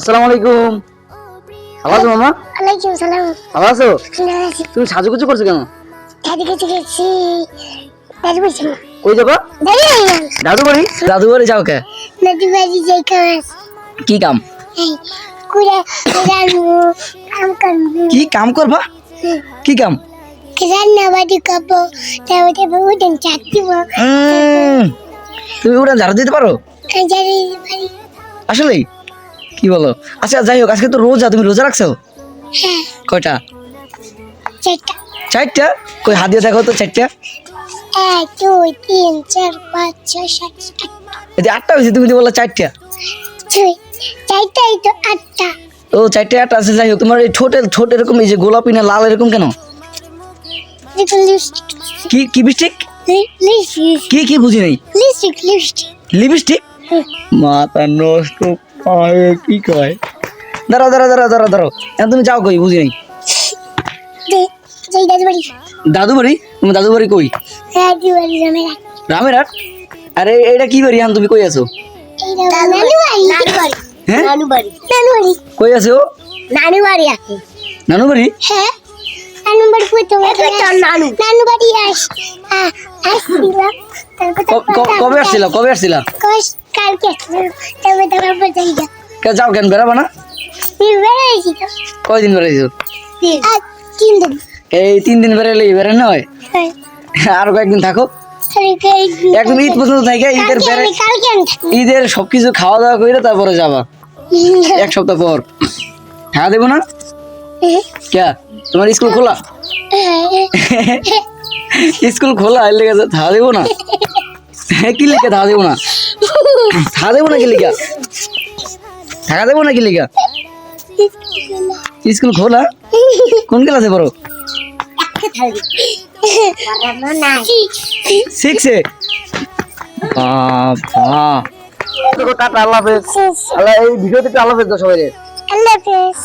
আসসালামু আলাইকুম। ভালো আছো মামা? ওয়ালাইকুম সালাম। ভালো আছো? ভালো আছি। তুমি সাজুগুজু করছো কেন? দাদি কাছে গেছি। দাদি বলছি না। কই যাবা? দাদি না। দাদু বাড়ি? দাদু বাড়ি যাও কে? দাদি বাড়ি যাই কাজ। কি কাম? এই কুড়া রানু কাম করবো। কি কাম করবা? কি কাম? রান্না বাড়ি করবো। তারপরে উঠেন চাকরি তুমি ওটা ঝাড়ু দিতে পারো? জানি বাড়ি। আসলেই? কি বলো? আচ্ছা যাই হোক, আজকে তো রোজা, তুমি রোজা রাখছো? হ্যাঁ কয়টা? চারটা। চারটা? কই হাত দিয়ে দেখো তো চারটা। 1 2 3 4 5 6 7 8। এই যে আটটা হয়েছে, তুমি তো বললা চারটা। চারটাই তো 8টা। ও চারটে আটটা আছে। যাই হোক, তোমার এই ঠোঁট এরকম এই যে গোলাপি না লাল এরকম কেন? দেখো লিপস্টিক। কি কি লিপস্টিক? লিপস্টিক। কি বুঝি নাই। লিপস্টিক। লিপস্টিক? মাথা নষ্ট। কি কয়? দাঁড়াও। এখন তুমি যাও কই? বুঝি নাই। যাই দাদি বাড়ি। দাদু বাড়ি? তুমি দাদু বাড়ি কই? দাদি বাড়ি রামেরা। রামেরহাট? আরে এটা কি বাড়ি? এখন তুমি কই আছো? নানু বাড়ি। হ্যাঁ নানু বাড়ি। কই আছো? নানু বাড়ি আছে। নানু বাড়ি? হ্যাঁ নানু বাড়ি নানু বাড়ি আসছিলাম। কবে আসছিলা? কালকে আসছিলাম। তারপর যাই গা। যাও কেন, বেড়াবা না? বেড়াইছি তো। কয়দিন বেড়াইছো? 3 দিন। এই 3 দিন বেড়াইলে বেড়ে নয়, আরো কয়েকদিন থাকো। একদম ঈদ পর্যন্ত থাকে। ঈদের সবকিছু খাওয়া দাওয়া করে তারপরে যাবা। 1 সপ্তাহ পর খাওয়া দেবো না? কে তোমার স্কুল খোলা? স্কুল খোলা এর লেগে খাওয়া দেবো না? কি লিখে খাওয়া দেবো না? খাওয়া দেবো না কি লিখা? থাকা দেবো না কি লিখা? স্কুল খোলা? কোন ক্লাসে পড়ো? 6-এ? বাবা, টাটা, আল্লাহ হাফেজ। এই ভিডিওতে আল্লাহ হাফেজ দাও সবাই। আল্লাহ হাফেজ।